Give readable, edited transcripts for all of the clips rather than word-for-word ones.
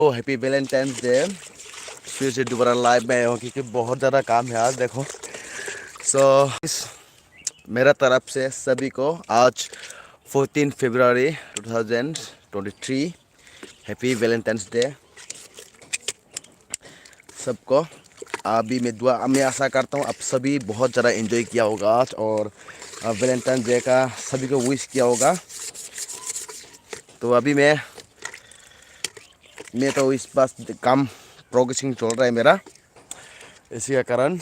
ओ happy Valentine's day. फिर से दोबारा लाइव में आया हूँ क्योंकि बहुत ज़्यादा काम है आज। देखो मेरा तरफ से सभी को आज 14 फरवरी 2023 हैप्पी वैलेंटाइंस डे सबको। अभी मैं आशा करता हूँ आप सभी बहुत ज़्यादा एंजॉय किया होगा आज, और वैलेंटाइंस डे का सभी को विश किया होगा। तो अभी मैं तो इस पास काम प्रोग्रेसिंग चल रहा है मेरा, इसी का कारण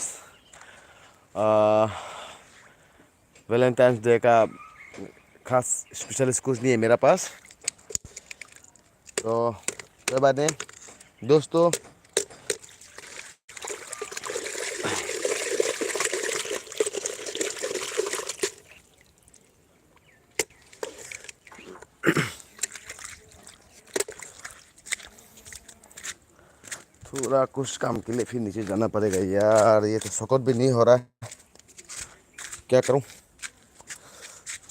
वैलेंटाइंस डे का खास स्पेशल कुछ नहीं है मेरा पास। तो कोई बात नहीं दोस्तों, थोड़ा कुछ काम के लिए फिर नीचे जाना पड़ेगा यार। ये तो सकत भी नहीं हो रहा है, क्या करूं,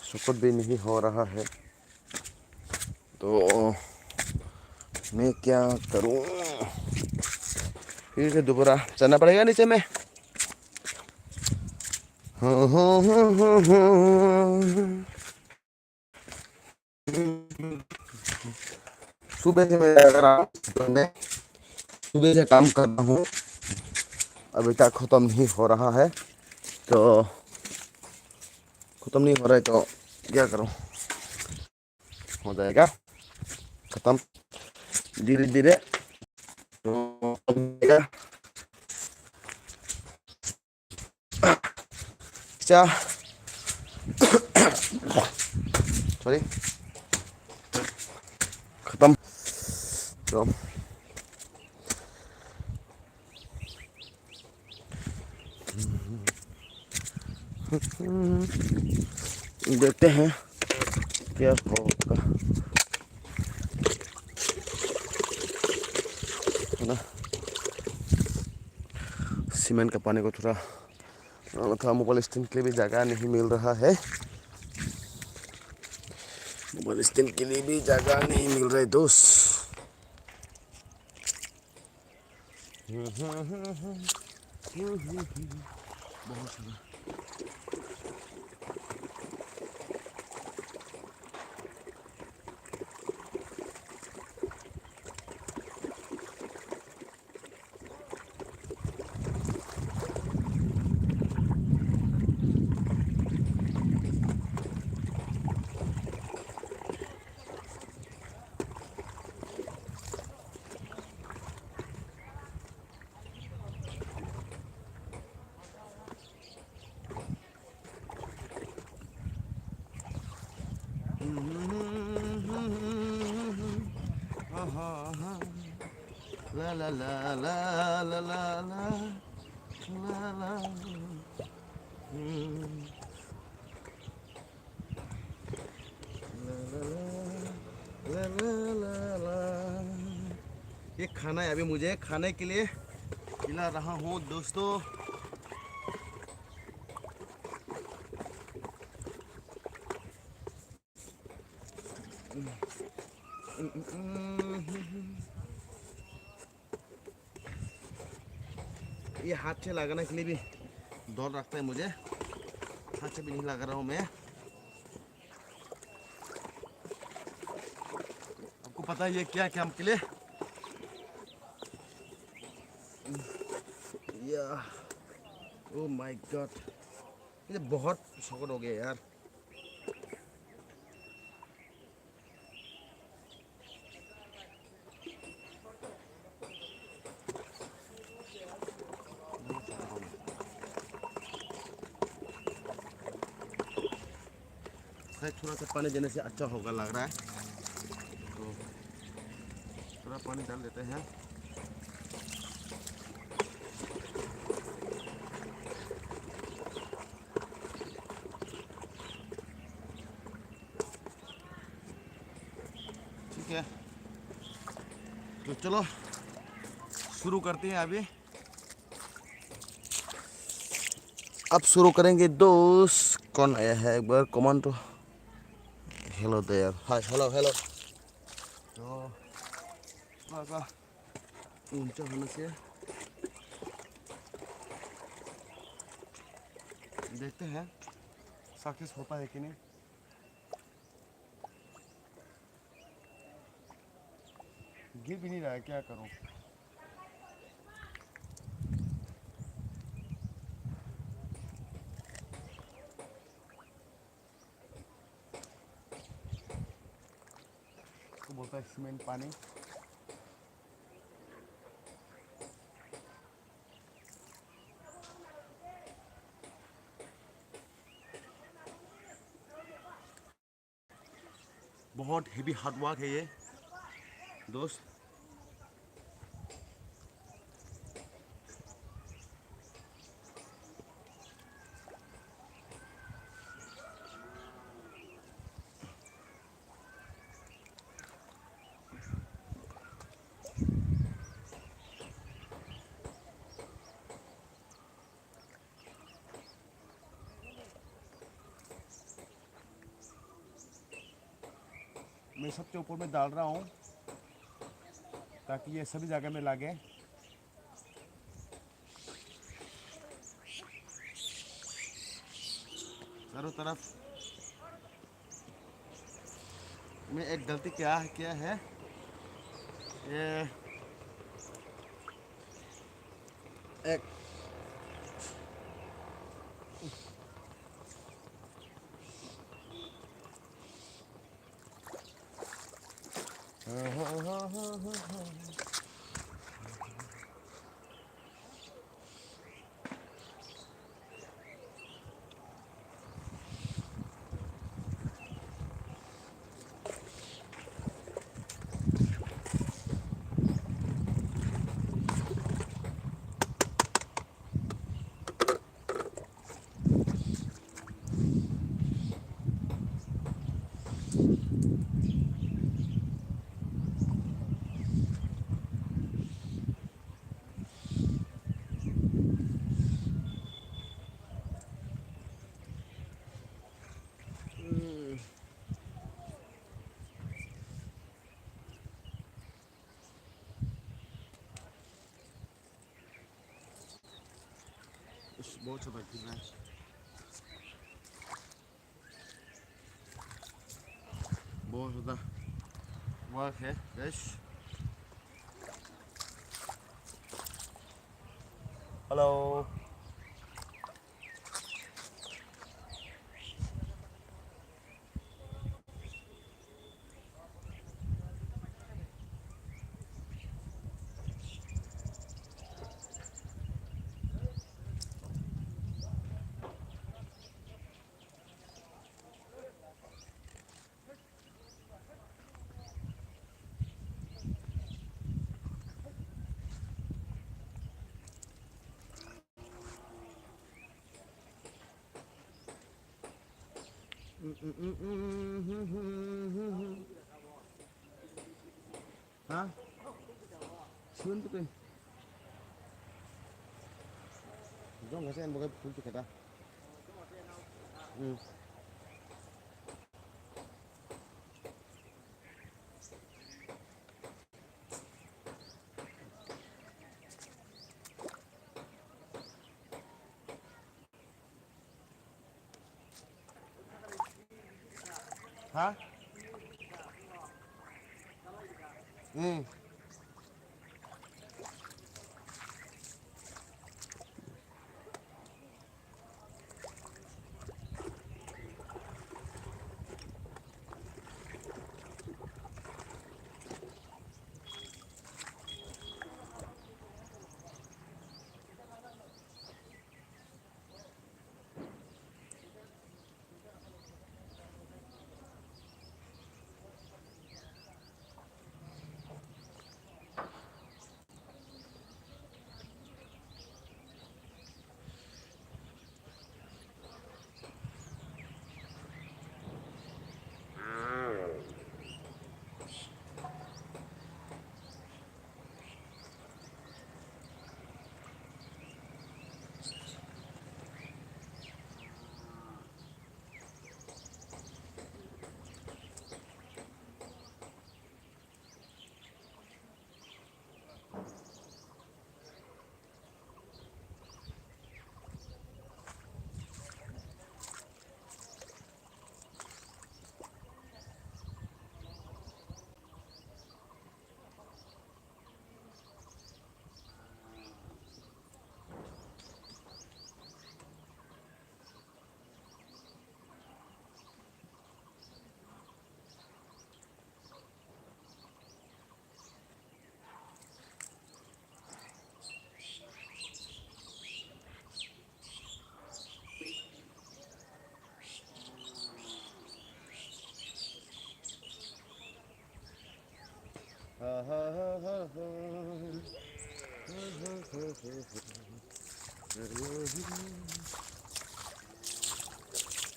सकत भी नहीं हो रहा है तो मैं क्या करूं। फिर से दोबारा चलना पड़ेगा नीचे में। सुबह से मैं अगर सुबह से काम कर रहा हूँ, अभी तक ख़त्म नहीं हो रहा है। तो ख़त्म नहीं हो रहा है तो क्या करूं, हो जाएगा ख़त्म धीरे धीरे। तो क्या सॉरी ख़त्म। तो देखते हैं क्या होगा, है ना। सीमेंट का पानी को थोड़ा मोबाइल स्टैंड के लिए भी जगह नहीं मिल रहा है, मोबाइल स्टैंड के लिए भी जगह नहीं मिल रहा है दोस्त। बहुत सारा ला ला ला ला ला ला ला ला ला। ये खाना है, अभी मुझे खाने के लिए खिला रहा हूँ दोस्तों। ये हाथ से लगाने के लिए भी डर लगता है मुझे, हाथ से भी नहीं लगा रहा हूँ मैं। आपको पता है ये क्या काम के लिए, या ओ माय गॉड, ये बहुत शौक हो गया यार। थोड़ा सा पानी देने से अच्छा होगा लग रहा है, तो थोड़ा पानी डाल देते हैं। ठीक है, तो चलो शुरू करते हैं अभी। अब शुरू करेंगे दोस्त। कौन आया है एक बार कमेंट तो। Hello there, hi hello hello. तो ऊंचा होने से देखते हैं सक्सेस होता है कि नहीं। गिर भी नहीं रहा है, क्या करूं। इसको बोलता है सीमेंट पानी। बहुत हेवी हार्ड वर्क है ये दोस्त। मैं सबसे ऊपर में डाल रहा हूँ ताकि ये सभी जगह में लगे। चारों तरफ। मैं एक गलती क्या है ये एक बहुत ज़्यादा गिर रहा है। बहुत ज़्यादा वर्क है गैस। हेलो। हाँ suôn tuh dong nggak sih yang bukan kunci kata. Hah?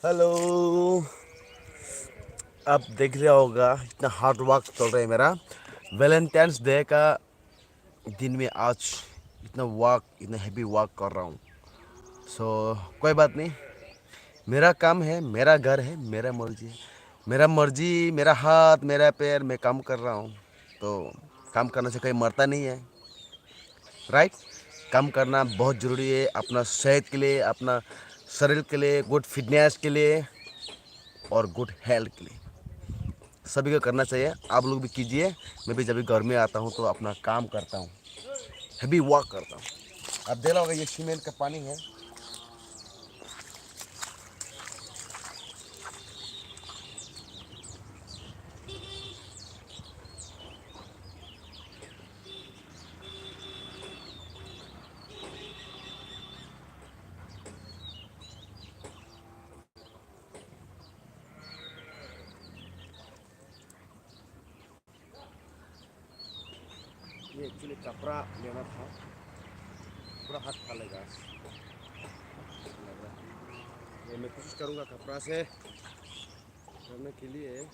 Hello. आप देख लिया होगा इतना हार्ड वर्क चल रहा है मेरा। वैलेंटाइंस डे का दिन में आज इतना हैवी वर्क कर रहा हूँ। सो कोई बात नहीं, मेरा काम है, मेरा घर है, मेरा मर्जी है। मेरा मर्जी, मेरा हाथ, मेरा पैर, मैं काम कर रहा हूँ। तो काम करने से कोई मरता नहीं है, राइट। काम करना बहुत ज़रूरी है अपना सेहत के लिए, अपना शरीर के लिए, गुड फिटनेस के लिए और गुड हेल्थ के लिए। सभी को करना चाहिए, आप लोग भी कीजिए। मैं भी जब भी घर में आता हूँ तो अपना काम करता हूँ, हैवी वर्क करता हूँ। आप देख रहा होगा ये सीमेंट का पानी है। ये एक्चुअली कपड़ा लेना था, पूरा हाथ खा लेगा लग रहा है। ये मैं कोशिश करूँगा कपड़ा से करने के लिए।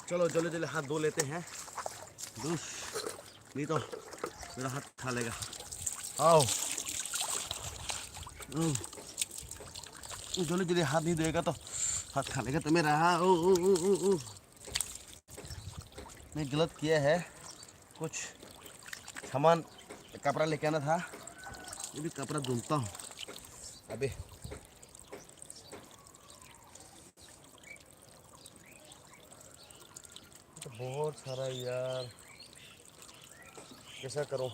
चलो जल्दी जल्दी हाथ धो लेते हैं, दूस नहीं तो मेरा हाथ खा लेगा। आओ जल्दी जल्दी हाथ नहीं धोएगा तो हाथ खा लेगा तो मेरा। ओ, ओ, ओ, ओ, ओ। मैं गलत किया है, कुछ सामान कपड़ा लेके आना था, ये भी कपड़ा धुलता हूँ अभी। तो बहुत सारा यार, कैसा करूँ।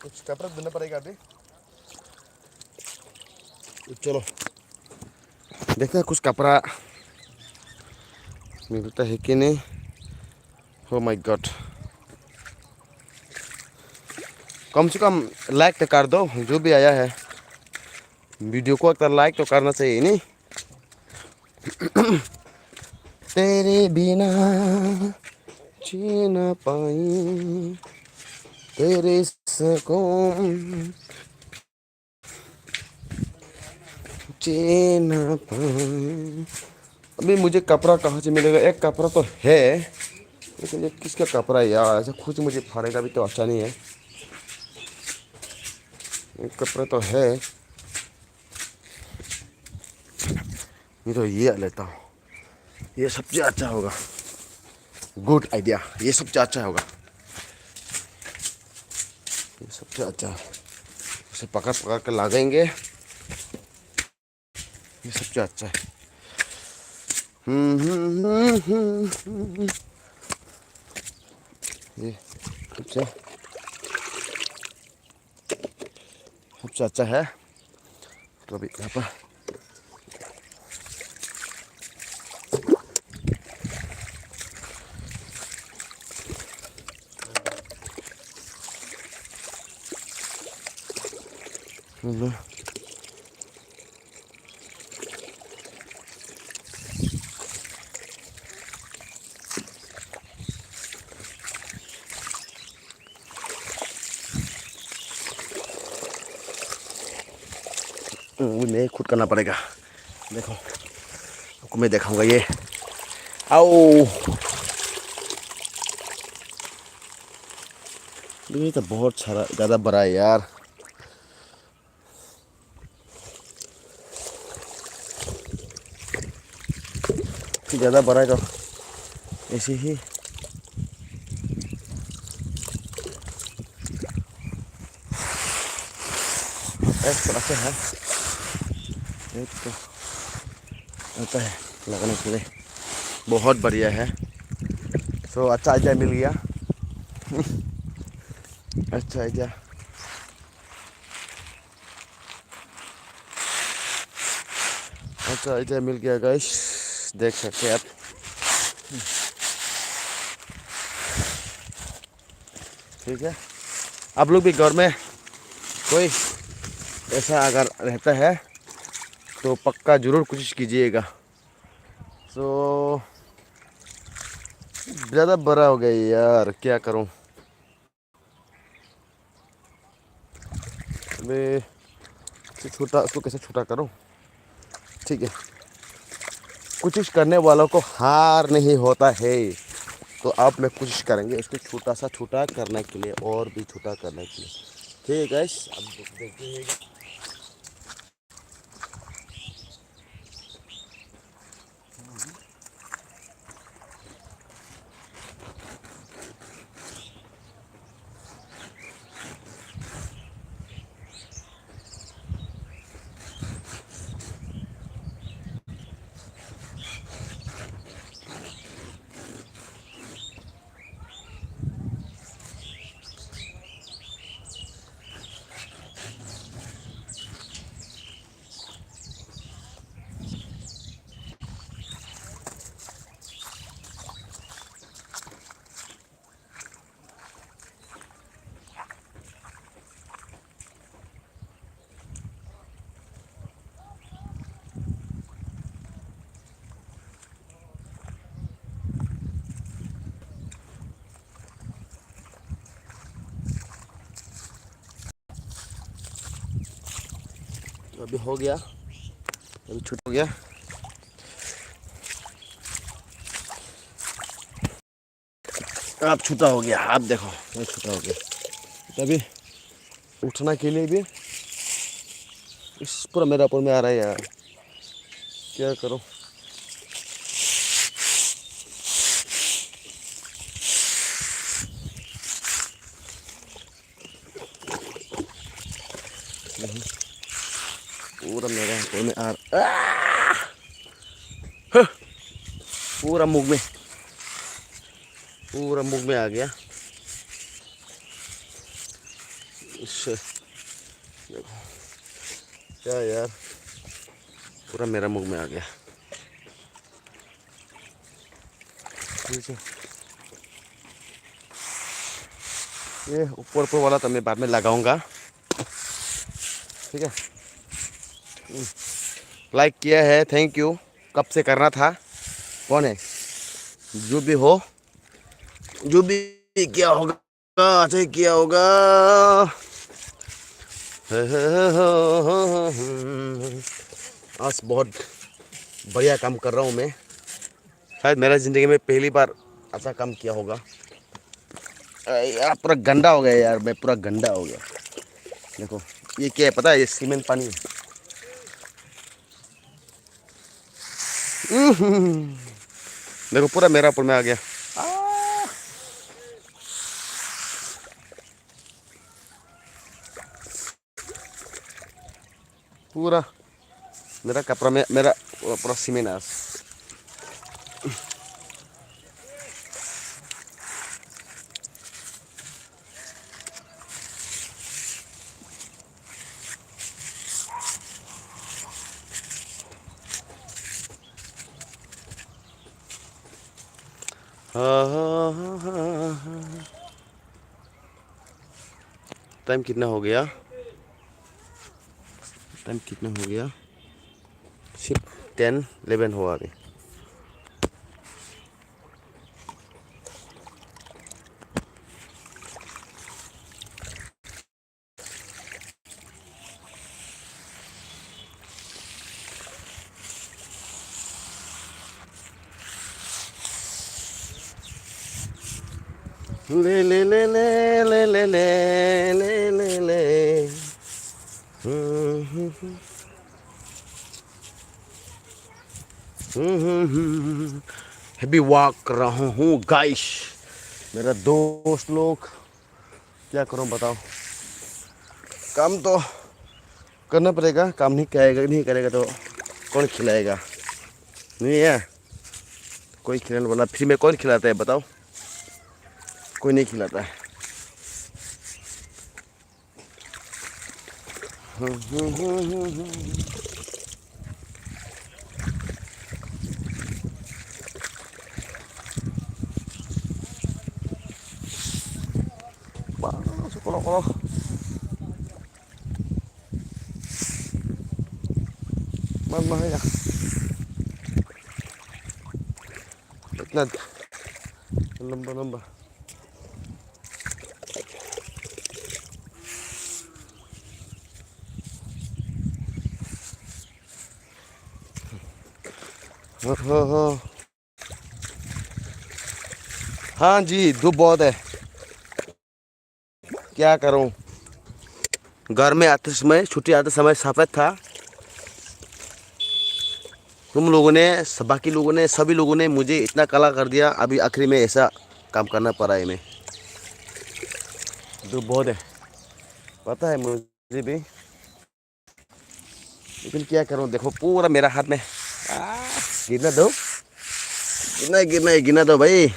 कुछ कपड़ा धुलना पड़ेगा अभी। चलो देखते हैं कुछ कपड़ा मिलता है कि नहीं। ओ माय गॉड, कम से कम लाइक तो कर दो, जो भी आया है वीडियो को अगर लाइक तो करना चाहिए नहीं। तेरे बिना जी ना पाई, तेरे सुकून जी ना पाई। अभी मुझे कपड़ा कहाँ से मिलेगा? एक कपड़ा तो है, लेकिन ये किसका कपड़ा है यार? ऐसा खुद मुझे फाड़ेगा भी तो अच्छा नहीं है। एक कपड़ा तो है, नहीं तो ये लेता हूँ, ये सबसे अच्छा होगा। गुड आइडिया, ये सबसे अच्छा होगा, ये सबसे अच्छा है। इसे पकड़ पकड़ कर लगाएंगे, ये सबसे अच्छा है। ये सबसे सबसे अच्छा है। तो अभी यहाँ पर वो मैं खुद करना पड़ेगा। देखो आपको मैं दिखाऊंगा ये। आओ, ये तो बहुत सारा ज़्यादा बड़ा है यार। ज़्यादा बड़ा है तो ऐसे ही एक थोड़ा सा है, एक तो आता है लगाने के लिए, बहुत बढ़िया है। सो अच्छा आइडिया मिल गया। अच्छा आइडिया, अच्छा आइडिया मिल गया गाइस, देख सकते हैं आप। ठीक है, आप लोग भी घर में कोई ऐसा अगर रहता है तो पक्का ज़रूर कोशिश कीजिएगा। सो ज़्यादा बड़ा हो गया यार, क्या करूं मैं, छोटा उसको कैसे छोटा करूं। ठीक है, कोशिश करने वालों को हार नहीं होता है। तो आप मैं कोशिश करेंगे इसको छोटा सा छोटा करने के लिए, और भी छोटा करने के लिए। ठीक है गाइस, अब देखते हैं। तो अभी हो गया, अभी छूट हो गया। अब छूटा हो गया, आप देखो ये छूटा हो गया। तो अभी उठना के लिए भी इस पूरा मेरा ऊपर में आ रहा है यार, क्या करूं। पूरा मेरा ऊपर में आ रहा, पूरा मुंह में, पूरा मुंह में आ गया। इससे देखो क्या यार, पूरा मेरा मुंह में आ गया। ठीक है, ये ऊपर ऊपर वाला तो मैं बाद में लगाऊंगा। ठीक है, लाइक किया है, थैंक यू। कब से करना था, कौन है, जो भी हो, जो भी किया होगा अच्छा किया होगा। आज बहुत बढ़िया काम कर रहा हूँ मैं, शायद मेरा ज़िंदगी में पहली बार ऐसा काम किया होगा। यार पूरा गंदा हो गया यार, मैं पूरा गंदा हो गया। देखो ये क्या है पता है, ये सीमेंट पानी है। देखो पूरा मेरा ऊपर में आ गया। पूरा मेरा कपड़ा में मेरा पूरा सीमेंट है। टाइम कितना हो गया, टाइम कितना हो गया, सिर्फ 10-11 हुआ अभी। ले ले ले ले ले ले ले ले ले ले हैप्पी वॉक कर रहा हूँ गाइस। मेरा दोस्त लोग क्या करूँ बताओ। काम तो करना पड़ेगा, काम नहीं करेगा तो कौन खिलाएगा। नहीं है कोई खिलाने वाला, फ्री में कौन खिलाता है बताओ। कोई नहीं खिलाता है। Kalau mama ya इतना लंबा लंबा हाँ जी धूप बहुत है, क्या करूं। घर में आते समय, छुट्टी आते समय सफ़ेद था। तुम लोगों ने, बाकी लोगों ने, सभी लोगों ने मुझे इतना काला कर दिया। अभी आखिरी में ऐसा काम करना पड़ा है। मैं धूप बहुत है पता है मुझे भी, लेकिन क्या करूं। देखो पूरा मेरा हाथ में गिरना दो, गिरना दो भाई।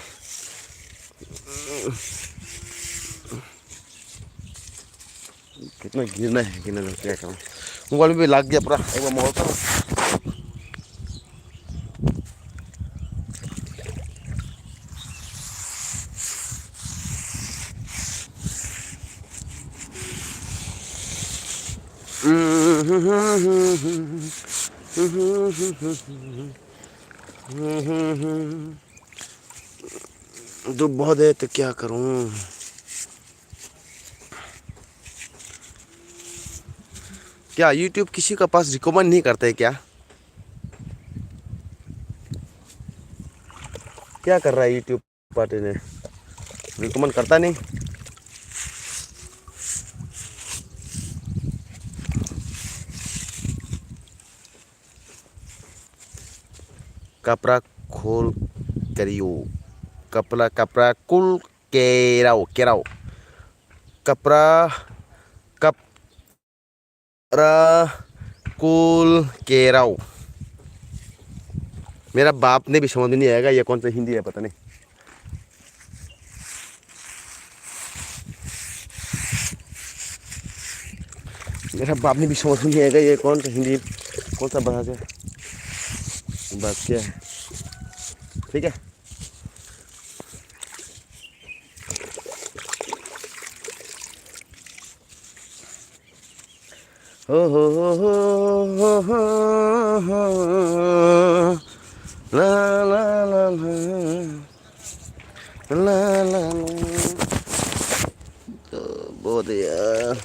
कितना गिरना है, गिरना दो, क्या करूं। मोबाइल में भी लग गया पूरा। एक बार मोड़ता हूं। धूप बहुत है तो क्या करूं। क्या YouTube किसी का पास रिकमेंड नहीं करता है क्या? क्या कर रहा है YouTube पार्टी ने, रिकमेंड करता नहीं। कपड़ा खोल करियो, कपड़ा कपड़ा कुल केराओ कपड़ा कपड़ा कुल केराओ। मेरा बाप ने भी समझ में नहीं आएगा ये कौन सा हिंदी है पता नहीं। मेरा बाप ने भी समझ में नहीं आएगा ये कौन सा हिंदी, कौन सा भाषा है, बात क्या है। ठीक है हो ला ला ला ला ला ला तो बहुत यार।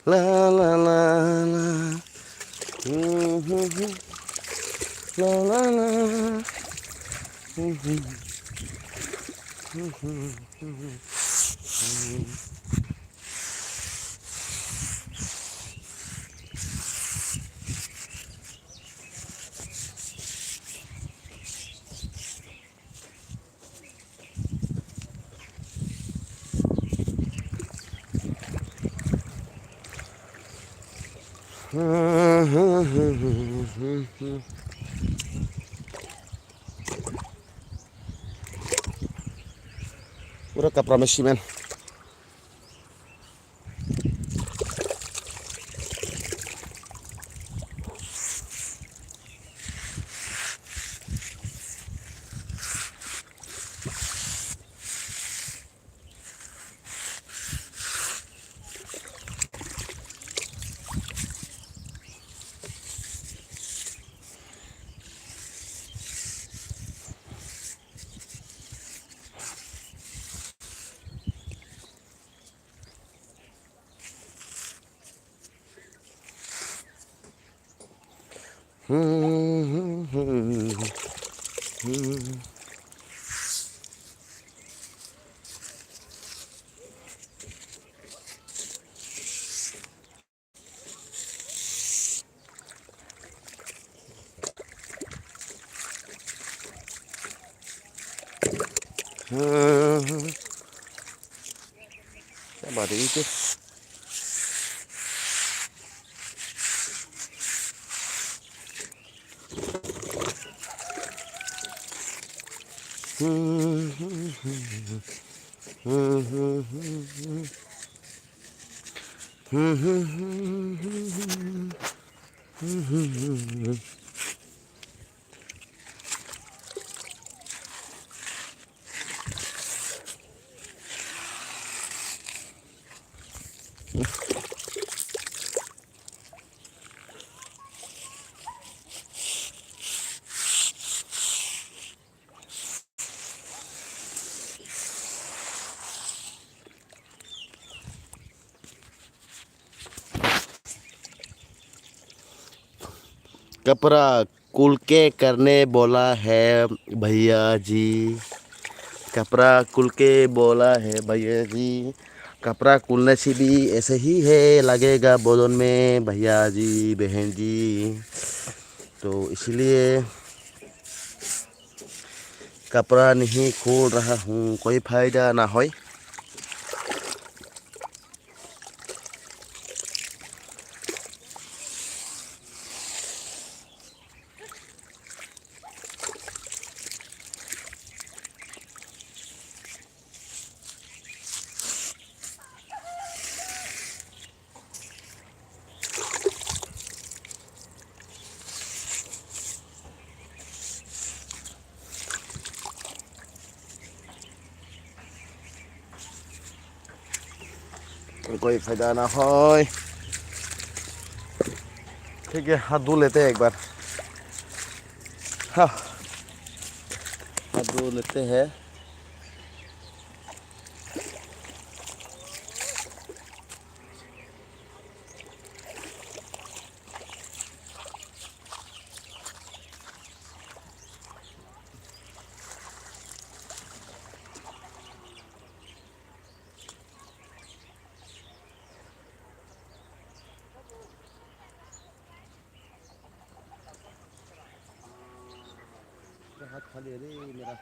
ला ला ला ला ला ला ला पूरा कपड़ा में सीमेंट। क्या बात है ये कपड़ा कुल के करने बोला है भैया जी। कपड़ा कुल के बोला है भैया जी। कपड़ा कुलने से भी ऐसे ही है लगेगा बोलन में भैया जी बहन जी। तो इसलिए कपड़ा नहीं खोल रहा हूँ, कोई फायदा ना हो। कोई फायदा ना हो। ठीक है, हाथ धो लेते हैं एक बार। हाँ, हाथ धो लेते हैं। हाथ खाली है रे मेरा।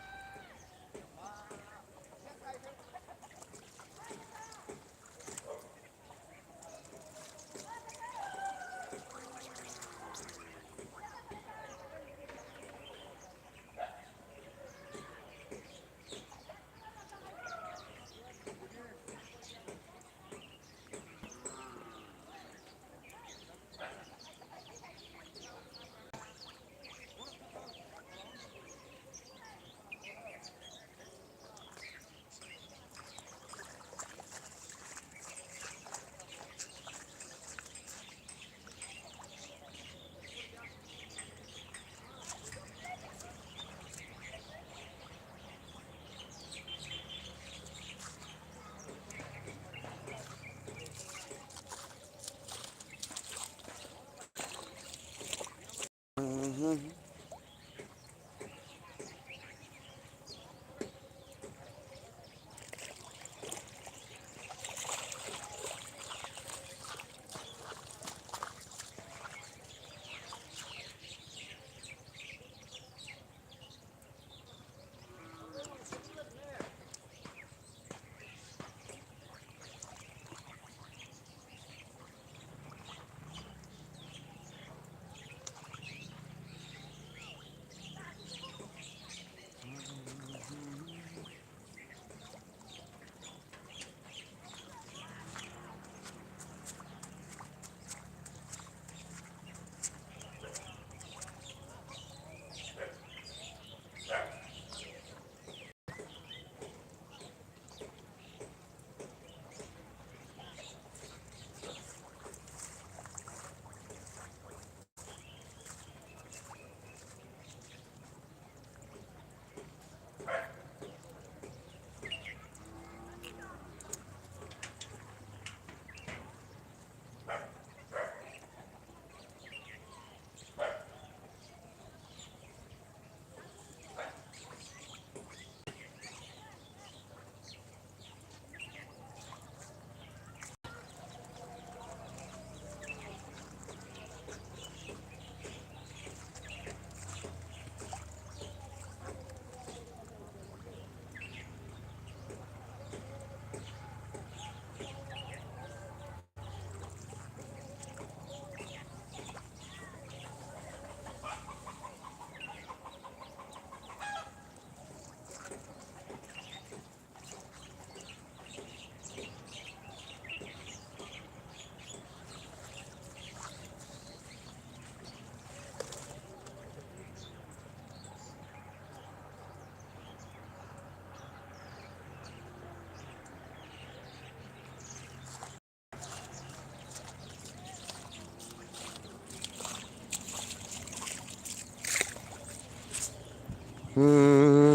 Hmm.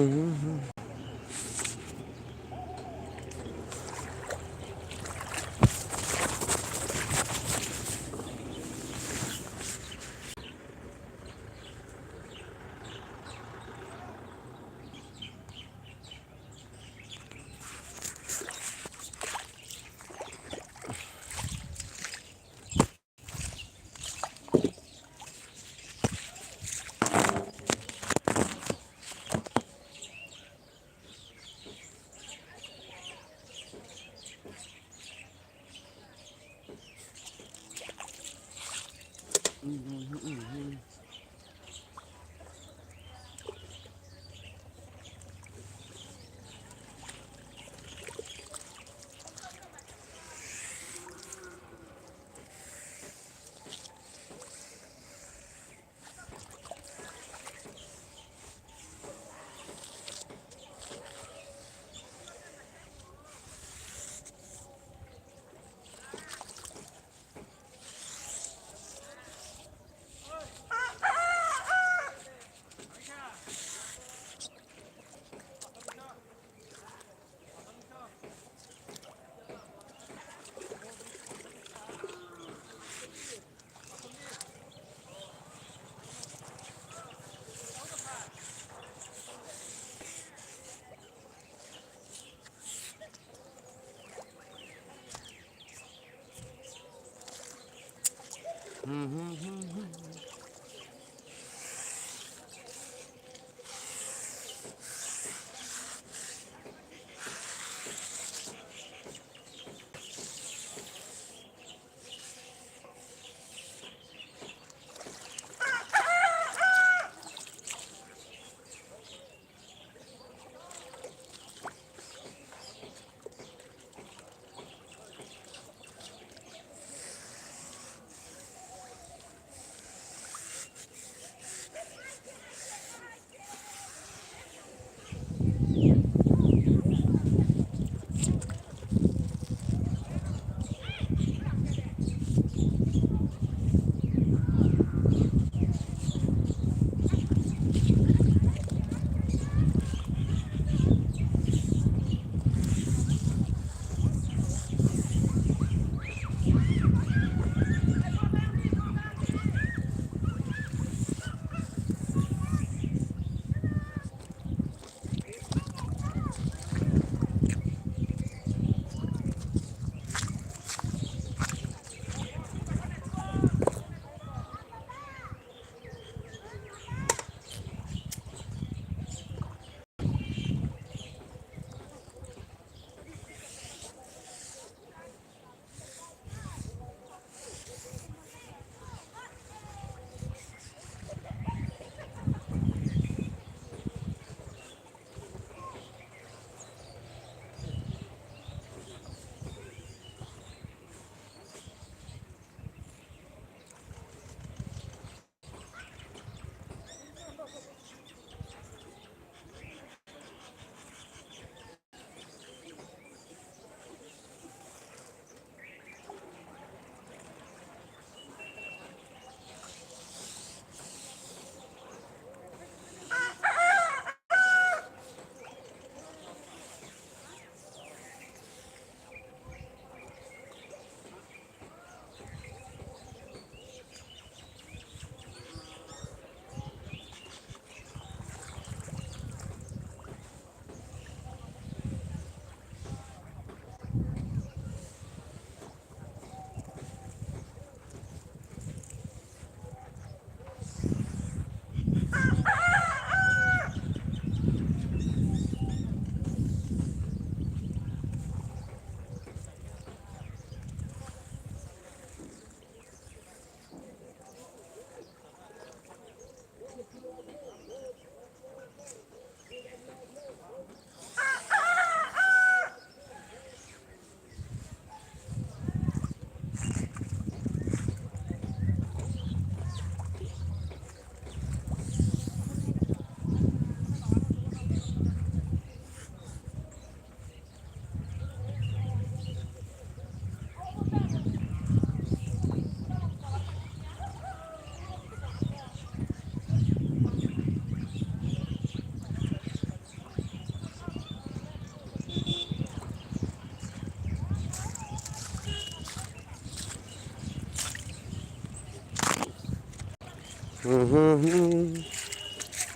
हम्म, हम्म, हम्म,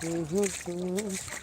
हम्म, हम्म, हम्म।